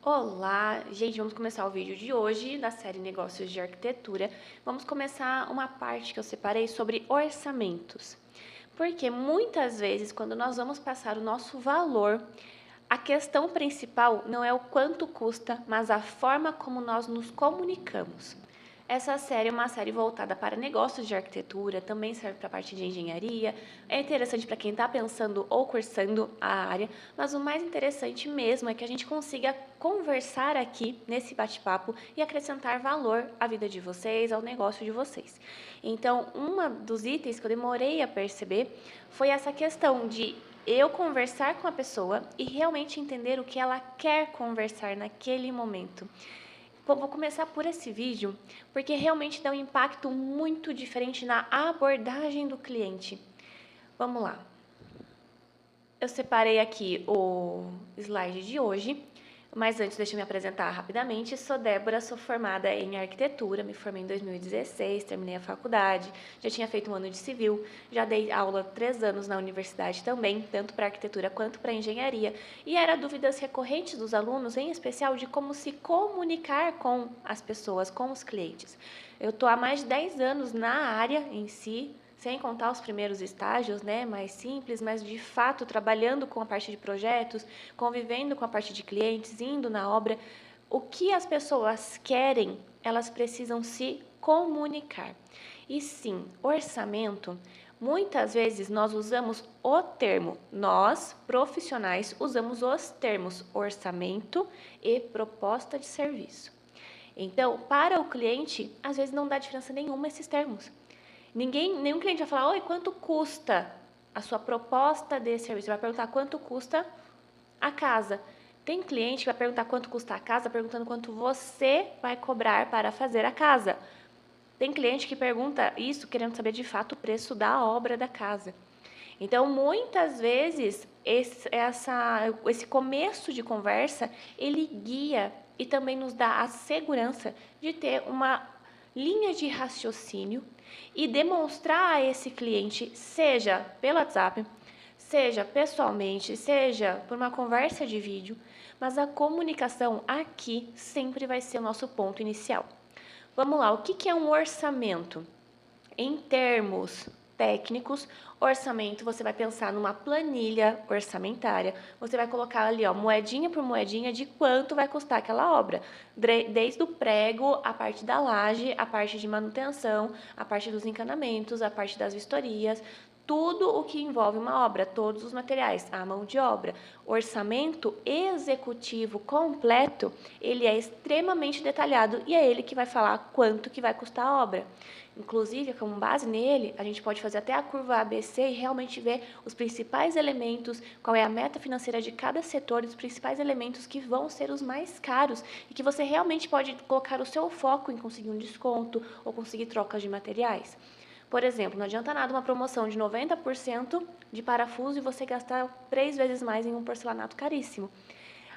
Olá, gente, vamos começar o vídeo de hoje da série Negócios de Arquitetura. Vamos começar uma parte que eu separei sobre orçamentos. Porque muitas vezes, quando nós vamos passar o nosso valor, a questão principal não é o quanto custa, mas a forma como nós nos comunicamos. Essa série é uma série voltada para negócios de arquitetura, também serve para a parte de engenharia. É interessante para quem está pensando ou cursando a área, mas o mais interessante mesmo é que a gente consiga conversar aqui nesse bate-papo e acrescentar valor à vida de vocês, ao negócio de vocês. Então, um dos itens que eu demorei a perceber foi essa questão de eu conversar com a pessoa e realmente entender o que ela quer conversar naquele momento. Bom, vou começar por esse vídeo, porque realmente dá um impacto muito diferente na abordagem do cliente. Vamos lá. Eu separei aqui o slide de hoje, mas antes deixa eu me apresentar rapidamente. Sou Débora, sou formada em arquitetura, me formei em 2016, terminei a faculdade, já tinha feito um ano de civil, já dei aula 3 anos na universidade também, tanto para arquitetura quanto para engenharia, e era dúvidas recorrentes dos alunos, em especial de como se comunicar com as pessoas, com os clientes. Eu estou há mais de 10 anos na área em si, sem contar os primeiros estágios, né, mais simples, mas de fato trabalhando com a parte de projetos, convivendo com a parte de clientes, indo na obra. O que as pessoas querem, elas precisam se comunicar. E sim, orçamento, muitas vezes nós usamos o termo, nós, profissionais, usamos os termos orçamento e proposta de serviço. Então, para o cliente, às vezes não dá diferença nenhuma esses termos. Nenhum cliente vai falar, oi, quanto custa a sua proposta de serviço? Vai perguntar quanto custa a casa. Tem cliente que vai perguntar quanto custa a casa, perguntando quanto você vai cobrar para fazer a casa. Tem cliente que pergunta isso querendo saber de fato o preço da obra da casa. Então, muitas vezes, esse começo de conversa, ele guia e também nos dá a segurança de ter uma linha de raciocínio e demonstrar a esse cliente, seja pelo WhatsApp, seja pessoalmente, seja por uma conversa de vídeo, mas a comunicação aqui sempre vai ser o nosso ponto inicial. Vamos lá, o que é um orçamento? Em termos técnicos, orçamento, você vai pensar numa planilha orçamentária, você vai colocar ali, ó, moedinha por moedinha de quanto vai custar aquela obra, desde o prego, a parte da laje, a parte de manutenção, a parte dos encanamentos, a parte das vistorias, tudo o que envolve uma obra, todos os materiais, a mão de obra. Orçamento executivo completo, ele é extremamente detalhado e é ele que vai falar quanto que vai custar a obra. Inclusive, com base nele, a gente pode fazer até a curva ABC e realmente ver os principais elementos, qual é a meta financeira de cada setor, os principais elementos que vão ser os mais caros e que você realmente pode colocar o seu foco em conseguir um desconto ou conseguir trocas de materiais. Por exemplo, não adianta nada uma promoção de 90% de parafuso e você gastar 3 vezes mais em um porcelanato caríssimo.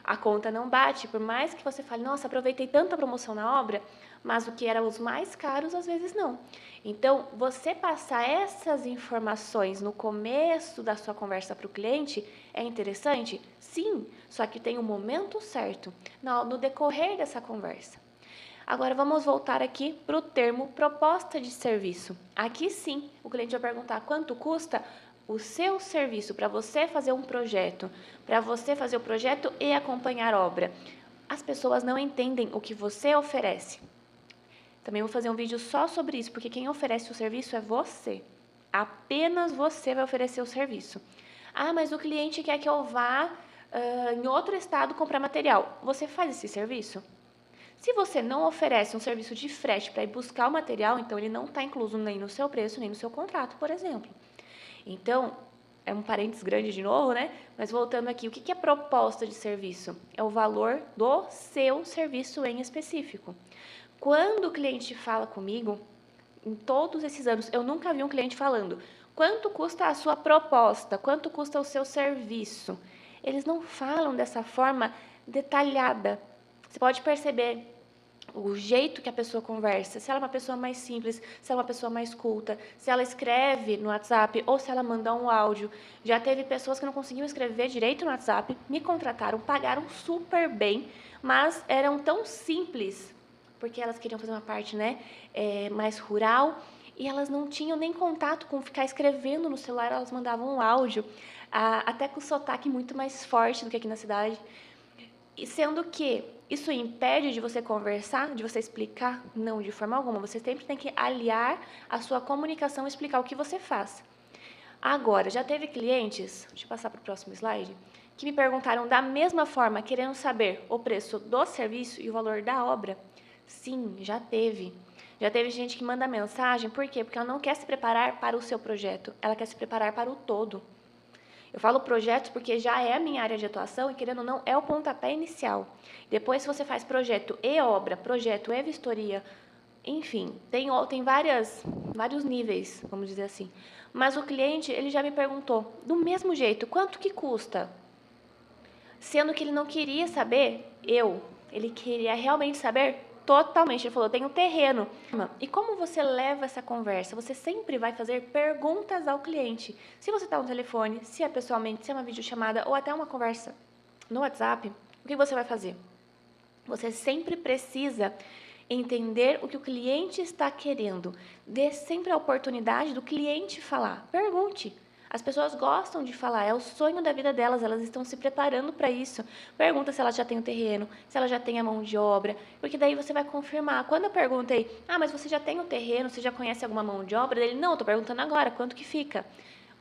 A conta não bate, por mais que você fale, nossa, aproveitei tanta promoção na obra, mas o que era os mais caros, às vezes não. Então, você passar essas informações no começo da sua conversa para o cliente é interessante? Sim, só que tem um momento certo, no decorrer dessa conversa. Agora, vamos voltar aqui para o termo proposta de serviço. Aqui sim, o cliente vai perguntar quanto custa o seu serviço para você fazer um projeto, para você fazer o projeto e acompanhar a obra. As pessoas não entendem o que você oferece. Também vou fazer um vídeo só sobre isso, porque quem oferece o serviço é você. Apenas você vai oferecer o serviço. Ah, mas o cliente quer que eu vá em outro estado comprar material. Você faz esse serviço? Se você não oferece um serviço de frete para ir buscar o material, então ele não está incluso nem no seu preço, nem no seu contrato, por exemplo. Então, é um parênteses grande de novo, né? Mas voltando aqui, o que é proposta de serviço? É o valor do seu serviço em específico. Quando o cliente fala comigo, em todos esses anos, eu nunca vi um cliente falando quanto custa a sua proposta, quanto custa o seu serviço. Eles não falam dessa forma detalhada. Você pode perceber o jeito que a pessoa conversa, se ela é uma pessoa mais simples, se ela é uma pessoa mais culta, se ela escreve no WhatsApp ou se ela manda um áudio. Já teve pessoas que não conseguiam escrever direito no WhatsApp, me contrataram, pagaram super bem, mas eram tão simples, porque elas queriam fazer uma parte, né, mais rural, e elas não tinham nem contato com ficar escrevendo no celular, elas mandavam um áudio, até com sotaque muito mais forte do que aqui na cidade. E sendo que isso impede de você conversar, de você explicar? Não, de forma alguma. Você sempre tem que aliar a sua comunicação e explicar o que você faz. Agora, já teve clientes, deixa eu passar para o próximo slide, que me perguntaram da mesma forma, querendo saber o preço do serviço e o valor da obra? Sim, já teve. Já teve gente que manda mensagem, por quê? Porque ela não quer se preparar para o seu projeto, ela quer se preparar para o todo. Eu falo projetos porque já é a minha área de atuação e, querendo ou não, é o pontapé inicial. Depois, se você faz projeto e obra, projeto e vistoria, enfim, tem vários níveis, vamos dizer assim. Mas o cliente, ele já me perguntou, do mesmo jeito, quanto que custa? Sendo que ele não queria saber, ele queria realmente saber totalmente. Ele falou, tem um terreno. E como você leva essa conversa? Você sempre vai fazer perguntas ao cliente. Se você está no telefone, se é pessoalmente, se é uma videochamada ou até uma conversa no WhatsApp, o que você vai fazer? Você sempre precisa entender o que o cliente está querendo. Dê sempre a oportunidade do cliente falar. Pergunte. As pessoas gostam de falar, é o sonho da vida delas, elas estão se preparando para isso. Pergunta se ela já tem o terreno, se ela já tem a mão de obra, porque daí você vai confirmar. Quando eu perguntei, mas você já tem o terreno, você já conhece alguma mão de obra? Ele, não, eu estou perguntando agora, quanto que fica?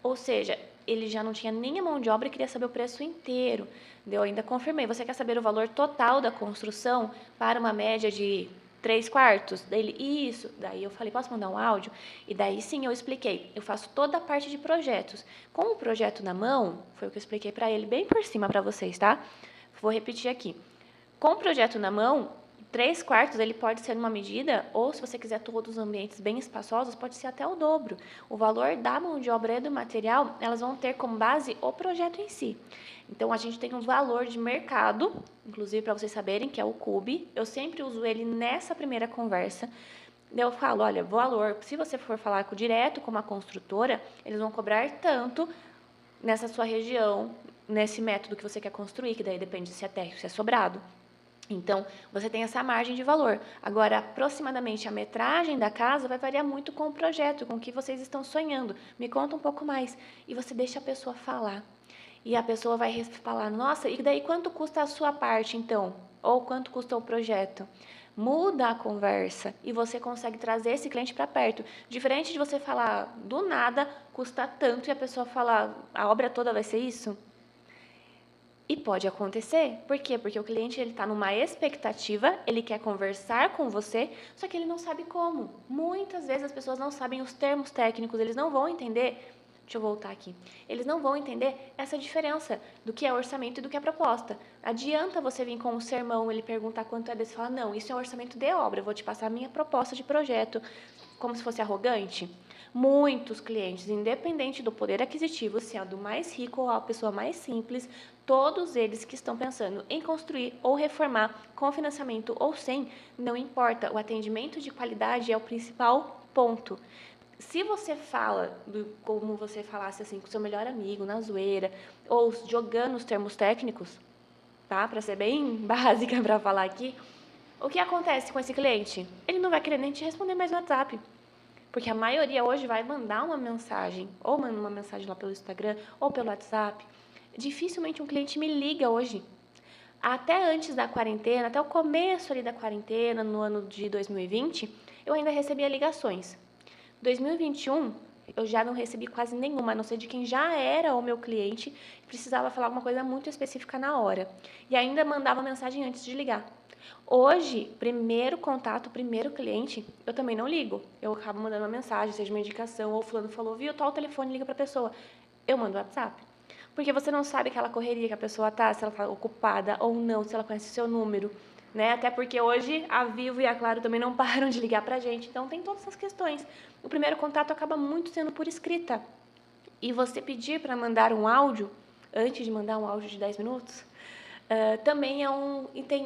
Ou seja, ele já não tinha nem a mão de obra e queria saber o preço inteiro. Eu ainda confirmei, você quer saber o valor total da construção para uma média de 3/4? Dele, isso. Daí eu falei, posso mandar um áudio? E daí sim eu expliquei. Eu faço toda a parte de projetos. Com o projeto na mão, foi o que eu expliquei para ele bem por cima para vocês, tá? Vou repetir aqui. Com o projeto na mão, 3/4 ele pode ser uma medida, ou se você quiser todos os ambientes bem espaçosos, pode ser até o dobro. O valor da mão de obra e do material, elas vão ter como base o projeto em si. Então, a gente tem um valor de mercado, inclusive para vocês saberem, que é o CUB. Eu sempre uso ele nessa primeira conversa. Eu falo, olha, valor, se você for falar direto com uma construtora, eles vão cobrar tanto nessa sua região, nesse método que você quer construir, que daí depende se é térreo, se é sobrado. Então, você tem essa margem de valor. Agora, aproximadamente a metragem da casa vai variar muito com o projeto, com o que vocês estão sonhando. Me conta um pouco mais. E você deixa a pessoa falar. E a pessoa vai falar, nossa, e daí quanto custa a sua parte, então? Ou quanto custa o projeto? Muda a conversa e você consegue trazer esse cliente para perto. Diferente de você falar, do nada, custa tanto, e a pessoa falar, a obra toda vai ser isso? E pode acontecer. Por quê? Porque o cliente está numa expectativa, ele quer conversar com você, só que ele não sabe como. Muitas vezes as pessoas não sabem os termos técnicos, eles não vão entender. Deixa eu voltar aqui. Eles não vão entender essa diferença do que é orçamento e do que é proposta. Adianta você vir com um sermão, ele perguntar quanto é desse, falar, não, isso é um orçamento de obra, eu vou te passar a minha proposta de projeto, como se fosse arrogante. Muitos clientes, independente do poder aquisitivo, se é do mais rico ou a pessoa mais simples, todos eles que estão pensando em construir ou reformar com financiamento ou sem, não importa, o atendimento de qualidade é o principal ponto. Se você fala como você falasse assim com seu melhor amigo, na zoeira, ou jogando os termos técnicos, tá? Para ser bem básica para falar aqui, o que acontece com esse cliente? Ele não vai querer nem te responder mais no WhatsApp. Porque a maioria hoje vai mandar uma mensagem, ou manda uma mensagem lá pelo Instagram, ou pelo WhatsApp. Dificilmente um cliente me liga hoje. Até antes da quarentena, até o começo ali da quarentena, no ano de 2020, eu ainda recebia ligações. 2021, eu já não recebi quase nenhuma, a não ser de quem já era o meu cliente, precisava falar alguma coisa muito específica na hora. E ainda mandava mensagem antes de ligar. Hoje, primeiro contato, primeiro cliente, eu também não ligo. Eu acabo mandando uma mensagem, seja uma indicação, ou fulano falou, viu, tal telefone, liga para a pessoa. Eu mando WhatsApp. Porque você não sabe aquela correria que a pessoa tá, se ela está ocupada ou não, se ela conhece o seu número, né? Até porque hoje a Vivo e a Claro também não param de ligar pra gente. Então tem todas essas questões. O primeiro contato acaba muito sendo por escrita. E você pedir para mandar um áudio, antes de mandar um áudio de 10 minutos, também é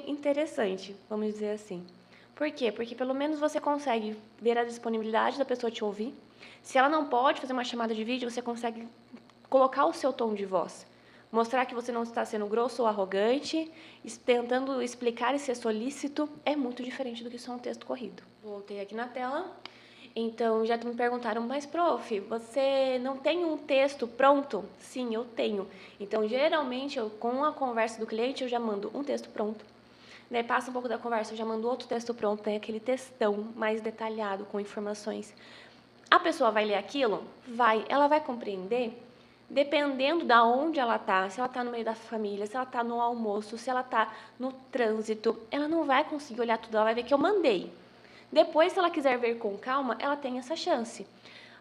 interessante, vamos dizer assim. Por quê? Porque pelo menos você consegue ver a disponibilidade da pessoa te ouvir. Se ela não pode fazer uma chamada de vídeo, você consegue colocar o seu tom de voz. Mostrar que você não está sendo grosso ou arrogante, tentando explicar e ser solícito, é muito diferente do que só um texto corrido. Voltei aqui na tela. Então, já me perguntaram, mas prof, você não tem um texto pronto? Sim, eu tenho. Então, geralmente, com a conversa do cliente, eu já mando um texto pronto. Daí passa um pouco da conversa, eu já mando outro texto pronto, tem aquele textão mais detalhado, com informações. A pessoa vai ler aquilo? Vai. Ela vai compreender? Dependendo da onde ela tá, se ela tá no meio da família, se ela tá no almoço, se ela tá no trânsito, ela não vai conseguir olhar tudo, ela vai ver que eu mandei. Depois, se ela quiser ver com calma, ela tem essa chance.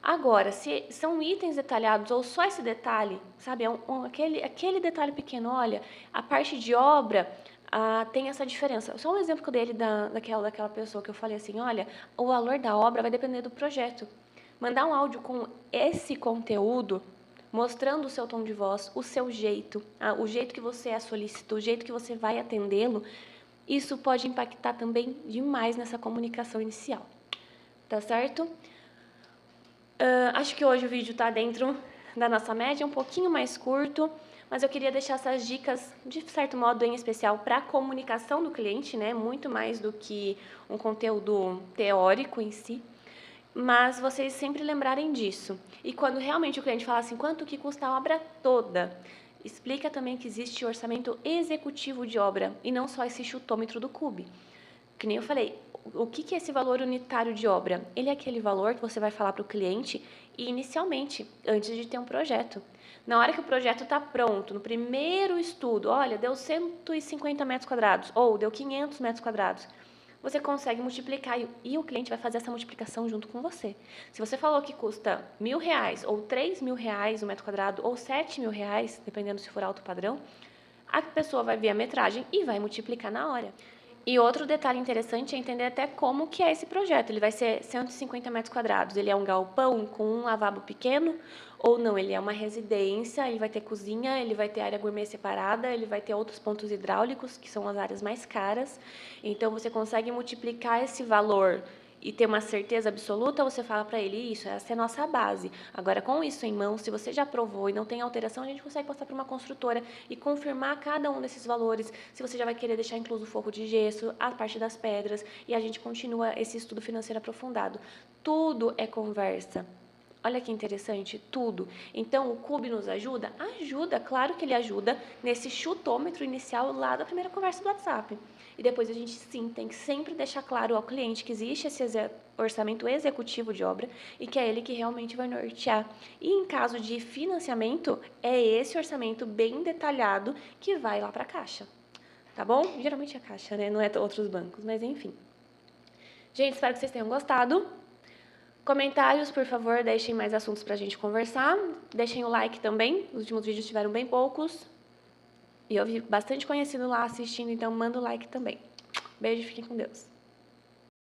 Agora, se são itens detalhados ou só esse detalhe, sabe, aquele detalhe pequeno, olha, a parte de obra tem essa diferença. Só um exemplo que eu dei daquela pessoa que eu falei assim, olha, o valor da obra vai depender do projeto. Mandar um áudio com esse conteúdo, mostrando o seu tom de voz, o seu jeito, o jeito que você é solícito, o jeito que você vai atendê-lo, isso pode impactar também demais nessa comunicação inicial, tá certo? Acho que hoje o vídeo está dentro da nossa média, um pouquinho mais curto, mas eu queria deixar essas dicas, de certo modo, em especial para a comunicação do cliente, né? Muito mais do que um conteúdo teórico em si, mas vocês sempre lembrarem disso. E quando realmente o cliente fala assim, quanto que custa a obra toda? Explica também que existe orçamento executivo de obra e não só esse chutômetro do CUB. Que nem eu falei, o que é esse valor unitário de obra? Ele é aquele valor que você vai falar para o cliente inicialmente, antes de ter um projeto. Na hora que o projeto está pronto, no primeiro estudo, olha, deu 150 metros quadrados ou deu 500 metros quadrados, você consegue multiplicar e o cliente vai fazer essa multiplicação junto com você. Se você falou que custa R$1.000 ou R$3.000 o metro quadrado ou R$7.000, dependendo se for alto padrão, a pessoa vai ver a metragem e vai multiplicar na hora. E outro detalhe interessante é entender até como que é esse projeto. Ele vai ser 150 metros quadrados. Ele é um galpão com um lavabo pequeno ou não? Ele é uma residência, ele vai ter cozinha, ele vai ter área gourmet separada, ele vai ter outros pontos hidráulicos, que são as áreas mais caras. Então, você consegue multiplicar esse valor e ter uma certeza absoluta, você fala para ele, isso, essa é a nossa base. Agora, com isso em mãos, se você já aprovou e não tem alteração, a gente consegue passar para uma construtora e confirmar cada um desses valores, se você já vai querer deixar incluso o forro de gesso, a parte das pedras, e a gente continua esse estudo financeiro aprofundado. Tudo é conversa. Olha que interessante, tudo. Então, o CUB nos ajuda? Ajuda, claro que ele ajuda nesse chutômetro inicial lá da primeira conversa do WhatsApp. E depois a gente, sim, tem que sempre deixar claro ao cliente que existe esse orçamento executivo de obra e que é ele que realmente vai nortear. E em caso de financiamento, é esse orçamento bem detalhado que vai lá para a Caixa. Tá bom? Geralmente é a Caixa, né? Não é outros bancos, mas enfim. Gente, espero que vocês tenham gostado. Comentários, por favor, deixem mais assuntos para a gente conversar. Deixem o like também, os últimos vídeos tiveram bem poucos. E eu vi bastante conhecido lá assistindo, então manda o like também. Beijo, fiquem com Deus.